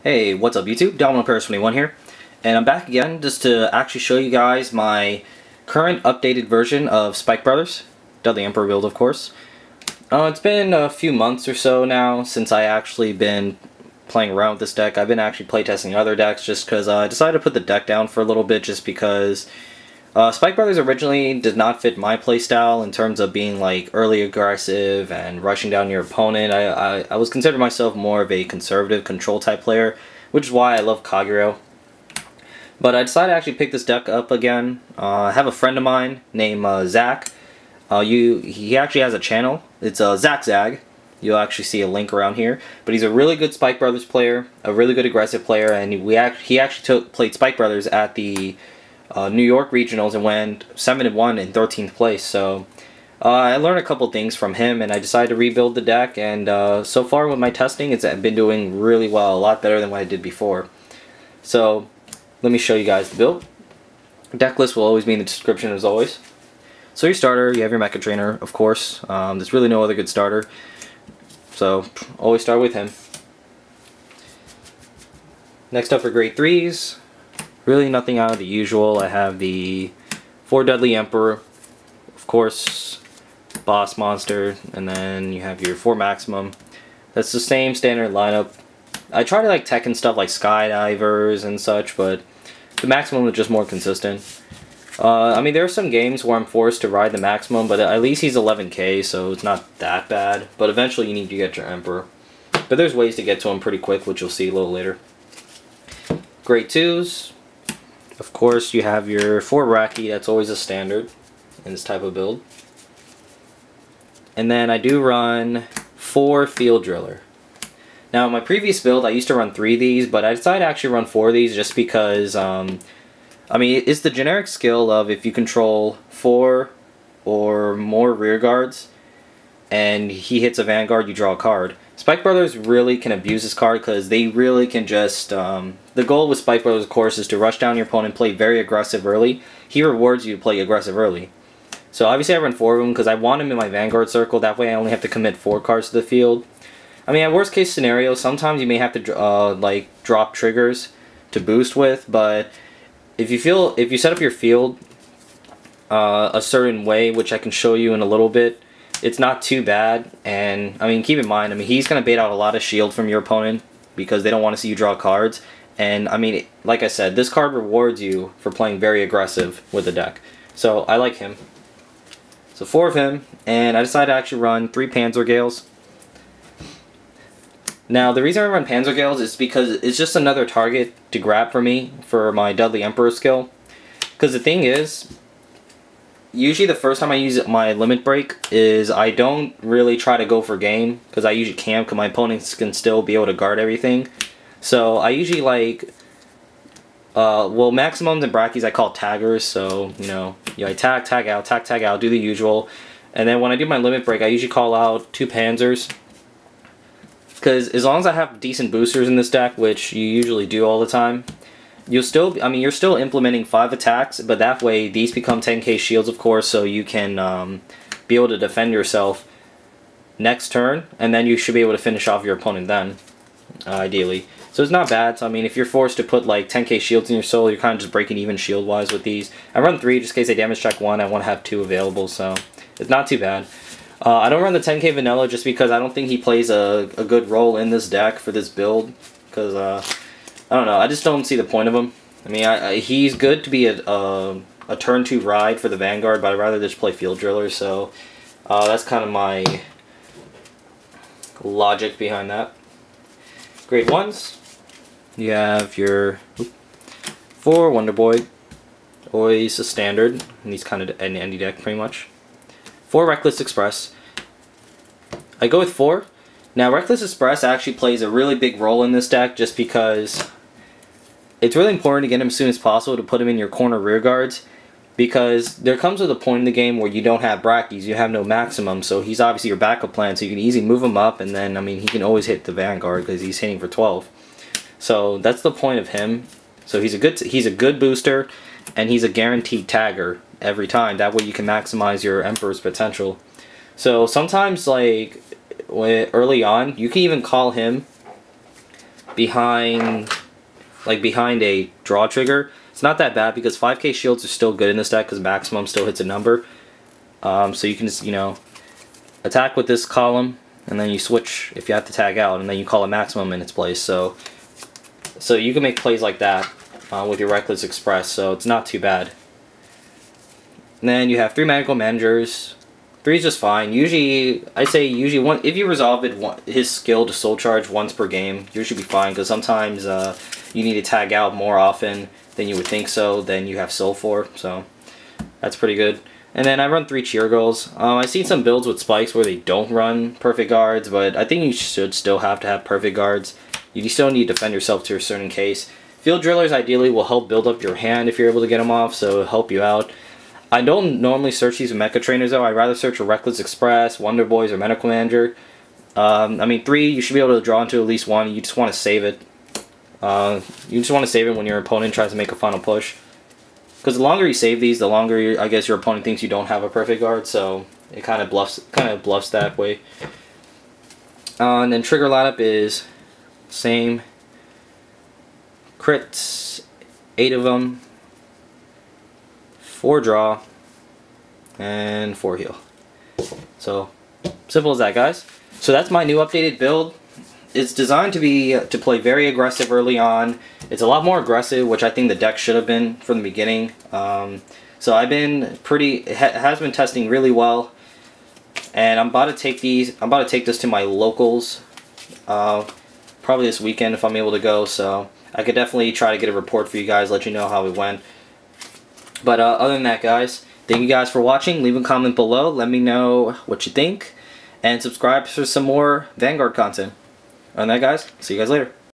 Hey, what's up YouTube? Dudley Emperor 21 here, and I'm back again just to actually show you guys my current updated version of Spike Brothers, Dudley Emperor build of course. It's been a few months or so now since I actually been playing around with this deck. I've been actually playtesting other decks just because I decided to put the deck down for a little bit just because Spike Brothers originally did not fit my playstyle in terms of being like early aggressive and rushing down your opponent. I was considering myself more of a conservative control type player, which is why I love Kagero. But I decided to actually pick this deck up again. I have a friend of mine named Zach. He actually has a channel. It's Zach Zag. You'll actually see a link around here. But he's a really good Spike Brothers player, a really good aggressive player, and he actually played Spike Brothers at the New York regionals and went 7-1 in 13th place. So I learned a couple things from him, and I decided to rebuild the deck. And so far with my testing, it's been doing really well, a lot better than what I did before. So let me show you guys the build. Deck list will always be in the description as always. So your starter, you have your Mecha Trainer, of course. There's really no other good starter, so always start with him. Next up for grade 3s. Really nothing out of the usual. I have the 4 Dudley Emperor, of course, Boss Monster, and then you have your 4 Maximum. That's the same standard lineup. I try to like tech and stuff like Skydivers and such, but the Maximum is just more consistent. I mean, there are some games where I'm forced to ride the Maximum, but at least he's 11k, so it's not that bad. But eventually you need to get your Emperor. But there's ways to get to him pretty quick, which you'll see a little later. Grade 2s. Of course, you have your 4 Brakki. That's always a standard in this type of build. And then I do run 4 Field Driller. Now, in my previous build, I used to run 3 of these, but I decided to actually run 4 of these just because, I mean, it's the generic skill of if you control 4 or more rear guards, and he hits a Vanguard, you draw a card. Spike Brothers really can abuse this card because they really can just, the goal with Spike Brothers, of course, is to rush down your opponent, play very aggressive early. He rewards you to play aggressive early. So obviously I run 4 of them because I want him in my Vanguard circle, that way I only have to commit 4 cards to the field. I mean, at worst case scenario, sometimes you may have to like drop triggers to boost with, but if you set up your field a certain way, which I can show you in a little bit, it's not too bad. And I mean, keep in mind, I mean, he's gonna bait out a lot of shield from your opponent because they don't want to see you draw cards. And I mean, like I said, this card rewards you for playing very aggressive with the deck. So I like him. So 4 of him, and I decided to actually run 3 Panzer Gales. Now, the reason I run Panzer Gales is because it's just another target to grab for me for my Dudley Emperor skill. Because the thing is, usually the first time I use my limit break is I don't really try to go for game, because I usually camp because my opponents can still be able to guard everything. So I usually like, well, Maximums and Brakkis I call taggers, so, you know, I tag out, do the usual. And then when I do my limit break, I usually call out 2 Panzers. Because as long as I have decent boosters in this deck, which you usually do all the time, you'll still, I mean, you're still implementing 5 attacks, but that way these become 10k shields, of course, so you can be able to defend yourself next turn, and then you should be able to finish off your opponent then, ideally. So it's not bad. So I mean, if you're forced to put like 10k shields in your soul, you're kind of just breaking even shield-wise with these. I run 3 just in case I damage check 1. I want to have 2 available, so it's not too bad. I don't run the 10k vanilla just because I don't think he plays a good role in this deck for this build. Because, I don't know, I just don't see the point of him. I mean, he's good to be a turn 2 ride for the Vanguard, but I'd rather just play Field Driller, so that's kind of my logic behind that. Grade 1s, you have your 4 Wonder Boy, always a standard, and he's kind of an indie deck pretty much. 4 Reckless Express. I go with 4. Now, Reckless Express actually plays a really big role in this deck just because it's really important to get him as soon as possible to put him in your corner rear guards, because there comes with a point in the game where you don't have Brakkis, you have no Maximum, so he's obviously your backup plan, so you can easily move him up, and then, I mean, he can always hit the Vanguard because he's hitting for 12. So that's the point of him. So he's a good booster, and he's a guaranteed tagger every time. That way you can maximize your Emperor's potential. So sometimes, like, early on, you can even call him behind a draw trigger. It's not that bad because 5k shields are still good in this deck because maximum still hits a number. So you can just, you know, attack with this column and then you switch if you have to tag out, and then you call a maximum in its place. So you can make plays like that with your Reckless Express, so it's not too bad. And then you have 3 magical managers. 3 is just fine. Usually, I say usually one, if you resolve his skill to soul charge once per game, you should be fine, because sometimes you need to tag out more often than you would think so, than you have soul for, so that's pretty good. And then I run 3 cheer girls. I've seen some builds with spikes where they don't run perfect guards, but I think you should still have to have perfect guards. You still need to defend yourself to a certain case. Field drillers ideally will help build up your hand if you're able to get them off, so it'll help you out. I don't normally search these with Mecha Trainers though. I'd rather search for Reckless Express, Wonder Boys, or Medical Manager. I mean 3, you should be able to draw into at least 1. You just want to save it. You just want to save it when your opponent tries to make a final push. Because the longer you save these, the longer I guess your opponent thinks you don't have a perfect guard, so it kind of bluffs that way. And then trigger lineup is same. Crits, 8 of them, 4 draw, and 4 heal. So simple as that, guys. So that's my new updated build. It's designed to play very aggressive early on. It's a lot more aggressive, which I think the deck should have been from the beginning. So I've been has been testing really well, and I'm about to take this to my locals, probably this weekend if I'm able to go. So I could definitely try to get a report for you guys, let you know how it went. But other than that, guys, thank you guys for watching. Leave a comment below. Let me know what you think, and subscribe for some more Vanguard content. Other than that, guys, see you guys later.